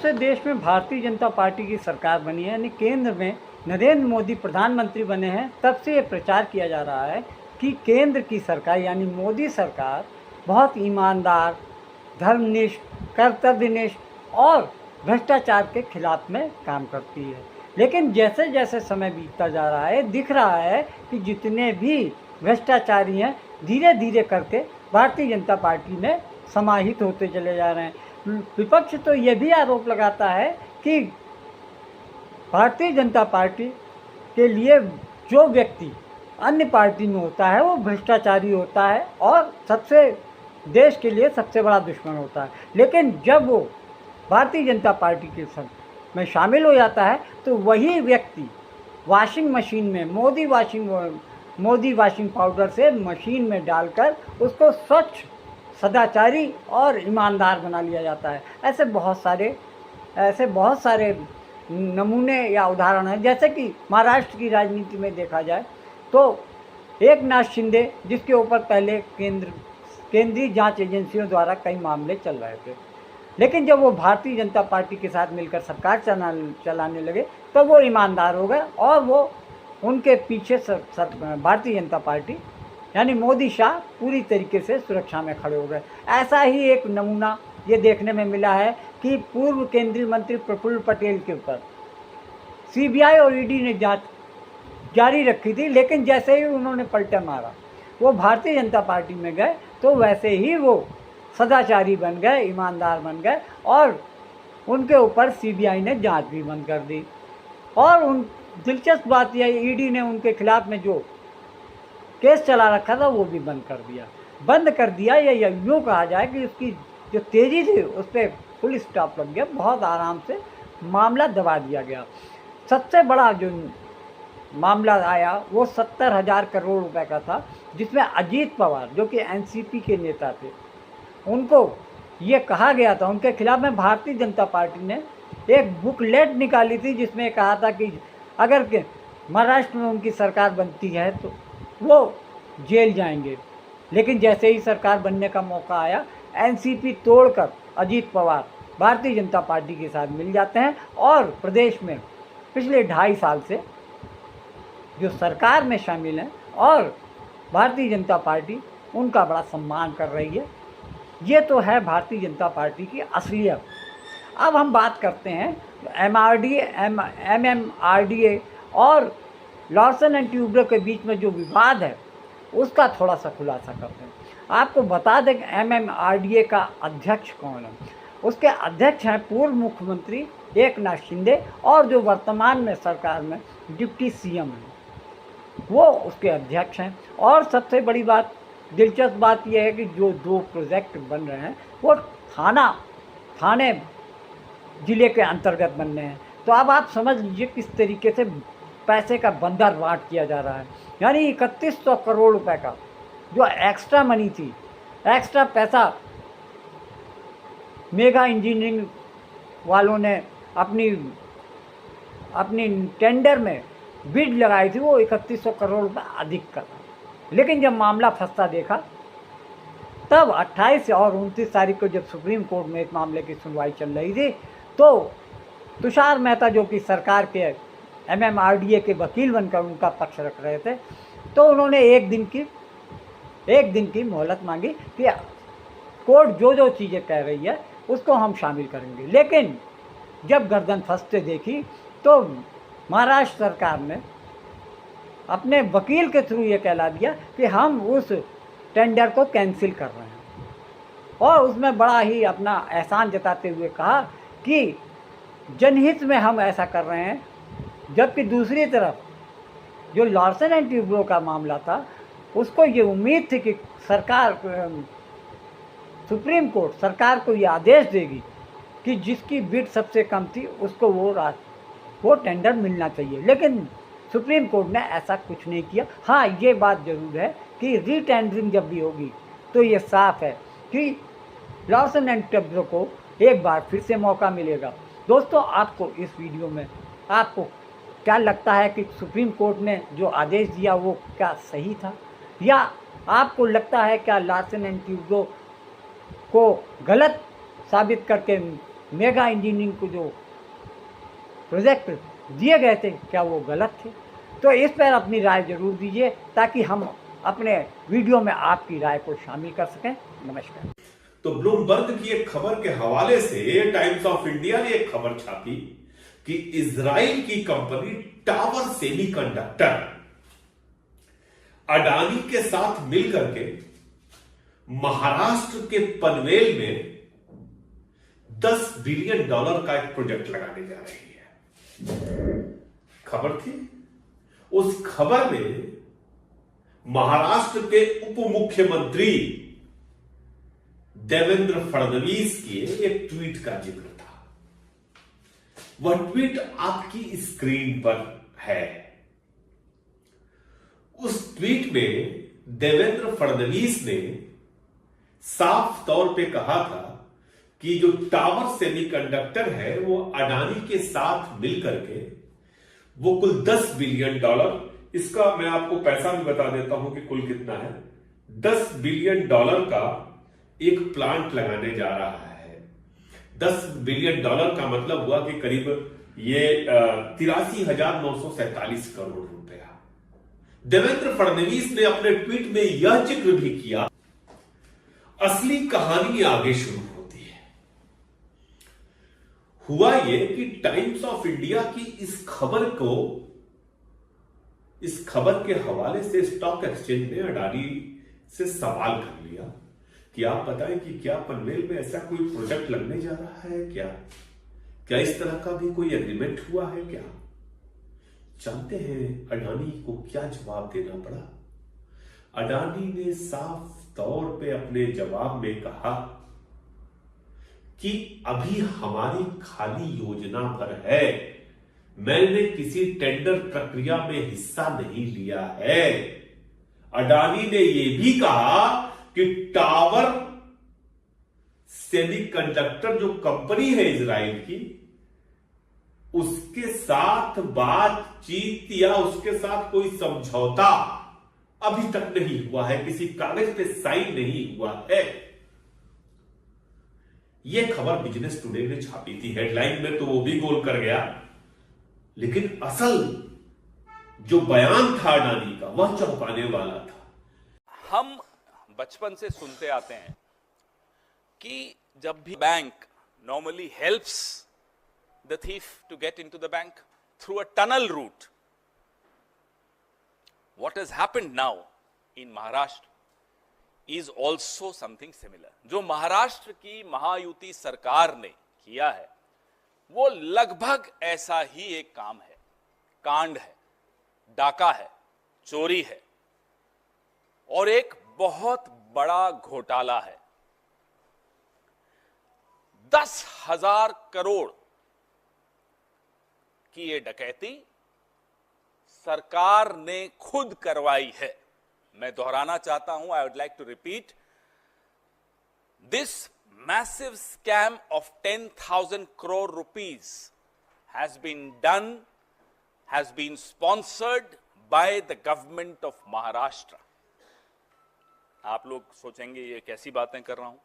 से देश में भारतीय जनता पार्टी की सरकार बनी है, यानी केंद्र में नरेंद्र मोदी प्रधानमंत्री बने हैं, तब से ये प्रचार किया जा रहा है कि केंद्र की सरकार यानी मोदी सरकार बहुत ईमानदार, धर्मनिष्ठ, कर्तव्यनिष्ठ और भ्रष्टाचार के खिलाफ में काम करती है। लेकिन जैसे जैसे समय बीतता जा रहा है, दिख रहा है कि जितने भी भ्रष्टाचारी हैं धीरे धीरे करके भारतीय जनता पार्टी में समाहित होते चले जा रहे हैं। विपक्ष तो ये भी आरोप लगाता है कि भारतीय जनता पार्टी के लिए जो व्यक्ति अन्य पार्टी में होता है वो भ्रष्टाचारी होता है और देश के लिए सबसे बड़ा दुश्मन होता है। लेकिन जब वो भारतीय जनता पार्टी के में शामिल हो जाता है तो वही व्यक्ति वॉशिंग मशीन में मोदी वॉशिंग पाउडर से मशीन में डालकर उसको स्वच्छ, सदाचारी और ईमानदार बना लिया जाता है। ऐसे बहुत सारे नमूने या उदाहरण हैं। जैसे कि महाराष्ट्र की राजनीति में देखा जाए तो एकनाथ शिंदे, जिसके ऊपर पहले केंद्रीय जांच एजेंसियों द्वारा कई मामले चल रहे थे, लेकिन जब वो भारतीय जनता पार्टी के साथ मिलकर सरकार चलाने लगे तब वो ईमानदार हो गए और वो उनके पीछे भारतीय जनता पार्टी यानी मोदी शाह पूरी तरीके से सुरक्षा में खड़े हो गए। ऐसा ही एक नमूना ये देखने में मिला है कि पूर्व केंद्रीय मंत्री प्रफुल्ल पटेल के ऊपर सीबीआई और ईडी ने जांच जारी रखी थी, लेकिन जैसे ही उन्होंने पलटा मारा, वो भारतीय जनता पार्टी में गए तो वैसे ही वो सदाचारी बन गए, ईमानदार बन गए और उनके ऊपर सीबीआई ने जांच भी बंद कर दी। और दिलचस्प बात यह, ईडी ने उनके खिलाफ में जो केस चला रखा था वो भी बंद कर दिया या यूँ कहा जाए कि उसकी जो तेज़ी थी उस पर फुल स्टॉप लग गया। बहुत आराम से मामला दबा दिया गया। सबसे बड़ा जो मामला आया वो 70,000 करोड़ रुपए का था, जिसमें अजीत पवार जो कि एनसीपी के नेता थे, उनको ये कहा गया था, उनके खिलाफ में भारतीय जनता पार्टी ने एक बुकलेट निकाली थी जिसमें कहा था कि अगर के महाराष्ट्र में उनकी सरकार बनती है तो वो जेल जाएंगे। लेकिन जैसे ही सरकार बनने का मौका आया, एनसीपी तोड़कर अजीत पवार भारतीय जनता पार्टी के साथ मिल जाते हैं और प्रदेश में पिछले 2.5 साल से जो सरकार में शामिल हैं और भारतीय जनता पार्टी उनका बड़ा सम्मान कर रही है। ये तो है भारतीय जनता पार्टी की असलियत। अब हम बात करते हैं एमएमआरडीए और लॉर्सन एंड ट्यूब्रो के बीच में जो विवाद है उसका थोड़ा सा खुलासा करते हैं। आपको बता दें कि एमएमआरडीए का अध्यक्ष कौन है। उसके अध्यक्ष हैं पूर्व मुख्यमंत्री एकनाथ शिंदे और जो वर्तमान में सरकार में डिप्टी सीएम हैं, वो उसके अध्यक्ष हैं। और सबसे बड़ी बात, दिलचस्प बात यह है कि जो 2 प्रोजेक्ट बन रहे हैं वो थाने ज़िले के अंतर्गत बन रहे हैं। तो अब आप समझ लीजिए किस तरीके से पैसे का बंदरवाट किया जा रहा है। यानी 3100 करोड़ रुपए का जो एक्स्ट्रा मनी थी, एक्स्ट्रा पैसा मेगा इंजीनियरिंग वालों ने अपनी टेंडर में बिड लगाई थी, वो 3100 करोड़ रुपए अधिक का था। लेकिन जब मामला फंसता देखा तब 28 और 29 तारीख को जब सुप्रीम कोर्ट में एक मामले की सुनवाई चल रही थी तो तुषार मेहता जो कि सरकार के एमएमआरडीए के वकील बनकर उनका पक्ष रख रहे थे, तो उन्होंने एक दिन की मोहलत मांगी कि कोर्ट जो चीज़ें कह रही है उसको हम शामिल करेंगे। लेकिन जब गर्दन फंसते देखी तो महाराष्ट्र सरकार ने अपने वकील के थ्रू ये कहला दिया कि हम उस टेंडर को कैंसिल कर रहे हैं और उसमें बड़ा ही अपना एहसान जताते हुए कहा कि जनहित में हम ऐसा कर रहे हैं। जबकि दूसरी तरफ जो लॉर्सन एंड ट्यूब्रो का मामला था उसको ये उम्मीद थी कि सुप्रीम कोर्ट सरकार को ये आदेश देगी कि जिसकी बिड सबसे कम थी उसको वो टेंडर मिलना चाहिए। लेकिन सुप्रीम कोर्ट ने ऐसा कुछ नहीं किया। हाँ, ये बात ज़रूर है कि रीटेंडरिंग जब भी होगी तो ये साफ है कि लॉर्सन एंड ट्यूब्रो को एक बार फिर से मौका मिलेगा। दोस्तों, आपको इस वीडियो में आपको क्या लगता है कि सुप्रीम कोर्ट ने जो आदेश दिया वो क्या सही था, या आपको लगता है क्या लॉर्सन एंड ट्यूब्रो को गलत साबित करके मेगा इंजीनियरिंग को जो प्रोजेक्ट दिए गए थे क्या वो गलत थे? तो इस पर अपनी राय जरूर दीजिए ताकि हम अपने वीडियो में आपकी राय को शामिल कर सकें। नमस्कार। तो ब्लूमबर्ग की एक खबर के हवाले से टाइम्स ऑफ इंडिया ने एक खबर छापी कि इजराइल की कंपनी टावर सेमीकंडक्टर अडानी के साथ मिलकर के महाराष्ट्र के पनवेल में $10 बिलियन का एक प्रोजेक्ट लगाने जा रही है। खबर थी, उस खबर में महाराष्ट्र के उप मुख्यमंत्री देवेंद्र फडणवीस के एक ट्वीट का जिक्र था। वह ट्वीट आपकी स्क्रीन पर है। उस ट्वीट में देवेंद्र फडणवीस ने साफ तौर पे कहा था कि जो टावर सेमीकंडक्टर है वो अडानी के साथ मिलकर के वो कुल $10 बिलियन, इसका मैं आपको पैसा भी बता देता हूं कि कुल कितना है, $10 बिलियन का एक प्लांट लगाने जा रहा है। $10 बिलियन का मतलब हुआ कि करीब ये 83,947 करोड़ रुपया। देवेंद्र फडणवीस ने अपने ट्वीट में यह जिक्र भी किया, असली कहानी आगे शुरू होती है। हुआ यह कि टाइम्स ऑफ इंडिया की इस खबर के हवाले से स्टॉक एक्सचेंज ने अडानी से सवाल कर लिया कि आप बताएं कि क्या पनवेल में ऐसा कोई प्रोजेक्ट लगने जा रहा है क्या इस तरह का भी कोई एग्रीमेंट हुआ है क्या? जानते हैं अडानी को क्या जवाब देना पड़ा? अडानी ने साफ तौर पे अपने जवाब में कहा कि अभी हमारी खाली योजना पर है, मैंने किसी टेंडर प्रक्रिया में हिस्सा नहीं लिया है। अडानी ने यह भी कहा कि टावर सेमीकंडक्टर जो कंपनी है इजराइल की, उसके साथ बातचीत या उसके साथ कोई समझौता अभी तक नहीं हुआ है, किसी कागज पे साइन नहीं हुआ है। यह खबर बिजनेस टुडे ने छापी थी। हेडलाइन में तो वो भी गोल कर गया, लेकिन असल जो बयान था अडानी का वह चौंकाने वाला था। हम बचपन से सुनते आते हैं कि जब भी bank normally helps the thief to get into the bank through a tunnel route, what has happened now in Maharashtra is also something similar. जो महाराष्ट्र की महायुति सरकार ने किया है वो लगभग ऐसा ही एक काम है, कांड है, डाका है, चोरी है और एक बहुत बड़ा घोटाला है। 10,000 करोड़ की ये डकैती सरकार ने खुद करवाई है। मैं दोहराना चाहता हूं, I would like to repeat, this massive scam of 10,000 crore rupees has been sponsored by the government of Maharashtra. आप लोग सोचेंगे ये कैसी बातें कर रहा हूं,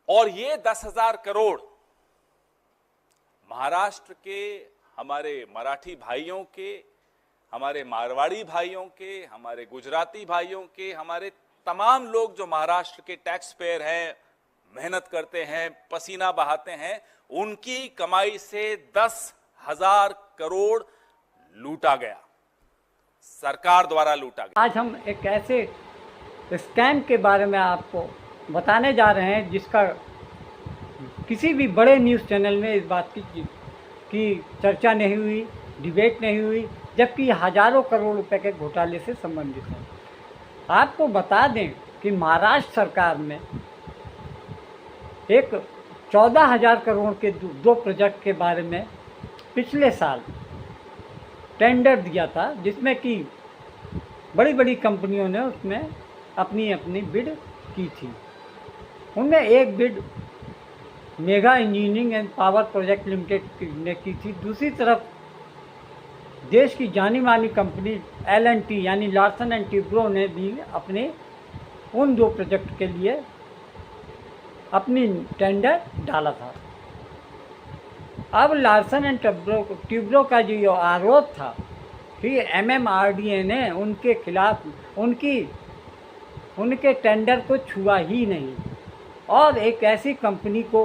और ये 10,000 करोड़ महाराष्ट्र के हमारे मराठी भाइयों के, हमारे मारवाड़ी भाइयों के, हमारे गुजराती भाइयों के, हमारे तमाम लोग जो महाराष्ट्र के टैक्स पेयर हैं, मेहनत करते हैं, पसीना बहाते हैं, उनकी कमाई से 10,000 करोड़ लूटा गया, सरकार द्वारा लूटा गया। आज हम एक ऐसे स्कैम के बारे में आपको बताने जा रहे हैं जिसका किसी भी बड़े न्यूज़ चैनल में इस बात की चर्चा नहीं हुई, डिबेट नहीं हुई, जबकि हजारों करोड़ रुपए के घोटाले से संबंधित है। आपको बता दें कि महाराष्ट्र सरकार ने एक 14,000 करोड़ के दो प्रोजेक्ट के बारे में पिछले साल टेंडर दिया था, जिसमें कि बड़ी बड़ी कंपनियों ने उसमें अपनी अपनी बिड की थी। उनमें एक bid mega engineering and power project limited ने की थी। दूसरी तरफ देश की जानी मानी कंपनी L&T यानी लार्सन एंड टुब्रो ने भी अपने उन दो प्रोजेक्ट के लिए अपनी टेंडर डाला था। अब लार्सन एंड ट्यूब्रो का जो आरोप था कि MMRDA ने उनके खिलाफ उनके टेंडर को छुआ ही नहीं और एक ऐसी कंपनी को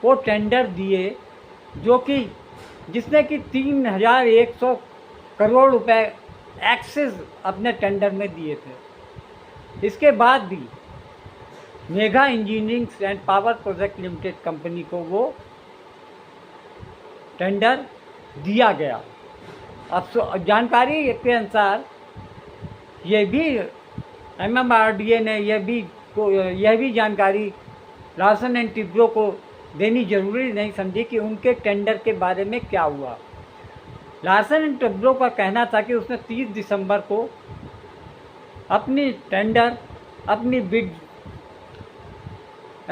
वो टेंडर दिए जो कि जिसने कि 3100 करोड़ रुपए एक्सेस अपने टेंडर में दिए थे। इसके बाद भी mega engineering and power project limited company को वो टेंडर दिया गया। अब जानकारी के अनुसार ये भी MMRDA ने यह भी जानकारी लार्सन एंड ट्यूब्रो को देनी जरूरी नहीं समझी कि उनके टेंडर के बारे में क्या हुआ। लार्सन एंड ट्यूब्रो का कहना था कि उसने 30 दिसंबर को अपनी टेंडर अपनी बिड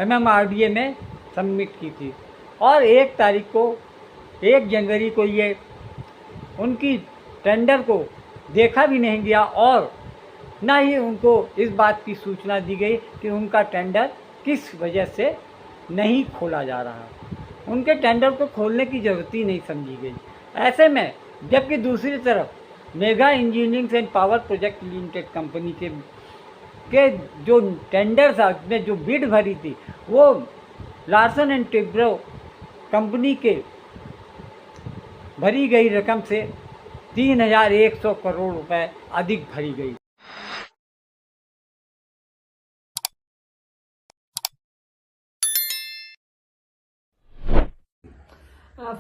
MMRDA में सबमिट की थी और 1 जनवरी को ये उनकी टेंडर को देखा भी नहीं गया और ना ही उनको इस बात की सूचना दी गई कि उनका टेंडर किस वजह से नहीं खोला जा रहा। उनके टेंडर को खोलने की ज़रूरत ही नहीं समझी गई। ऐसे में जबकि दूसरी तरफ mega engineering and power project limited company के जो टेंडर था उसमें जो बिड भरी थी वो लार्सन एंड ट्यूब्रो कंपनी के भरी गई रकम से 3100 करोड़ रुपए अधिक भरी गई।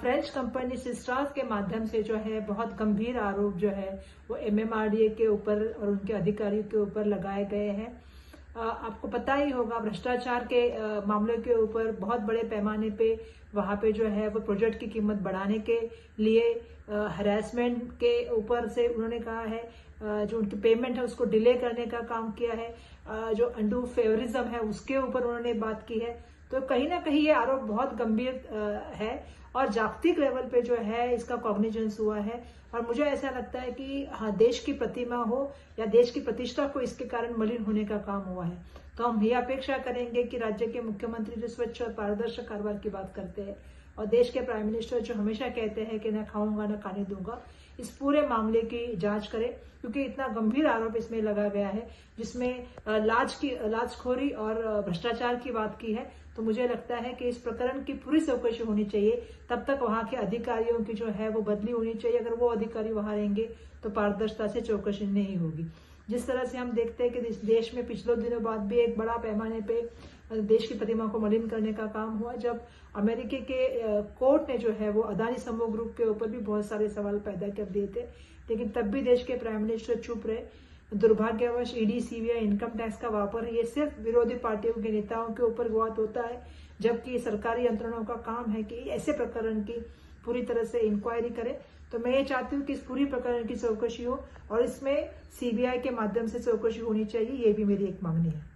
फ्रेंच कंपनी सिस्ट्रास के माध्यम से जो है बहुत गंभीर आरोप जो है वो MMRDA के ऊपर और उनके अधिकारियों के ऊपर लगाए गए हैं। आपको पता ही होगा भ्रष्टाचार के मामलों के ऊपर बहुत बड़े पैमाने पे वहाँ पे जो है वो प्रोजेक्ट की कीमत बढ़ाने के लिए हरासमेंट के ऊपर से उन्होंने कहा है, जो उनकी पेमेंट है उसको डिले करने का काम किया है, जो अंडू फेवरिज्म है उसके ऊपर उन्होंने बात की है। तो कहीं ना कहीं ये आरोप बहुत गंभीर है और जागतिक लेवल पे जो है इसका कॉग्निजेंस हुआ है और मुझे ऐसा लगता है कि हाँ, देश की प्रतिमा हो या देश की प्रतिष्ठा को इसके कारण मलिन होने का काम हुआ है। तो हम ये अपेक्षा करेंगे कि राज्य के मुख्यमंत्री जो स्वच्छ और पारदर्शी कारोबार की बात करते हैं और देश के प्राइम मिनिस्टर जो हमेशा कहते हैं कि न खाऊंगा न खाने दूंगा, इस पूरे मामले की जांच करें क्योंकि इतना गंभीर आरोप इसमें लगा गया है जिसमें लाजखोरी और भ्रष्टाचार की बात की है। तो मुझे लगता है कि इस प्रकरण की पूरी चौकसी होनी चाहिए। तब तक वहां के अधिकारियों की जो है वो बदली होनी चाहिए। अगर वो अधिकारी वहां रहेंगे तो पारदर्शिता से चौकसी नहीं होगी। जिस तरह से हम देखते हैं कि इस देश में पिछले दिनों बाद भी एक बड़ा पैमाने पे देश की प्रतिमा को मलिन करने का काम हुआ, जब अमेरिकी के कोर्ट ने जो है वो अदानी समूह ग्रुप के ऊपर भी बहुत सारे सवाल पैदा कर दिए थे, लेकिन तब भी देश के प्राइम मिनिस्टर चुप रहे। दुर्भाग्यवश ईडी, सीबीआई, इनकम टैक्स का वापर ये सिर्फ विरोधी पार्टियों के नेताओं के ऊपर बहुत होता है, जबकि सरकारी यंत्रणों का काम है कि ऐसे प्रकरण की पूरी तरह से इंक्वायरी करे। तो मैं ये चाहती हूँ कि इस पूरी प्रकरण की चौकसी हो और इसमें सीबीआई के माध्यम से चौकसी होनी चाहिए। ये भी मेरी एक मांगनी है।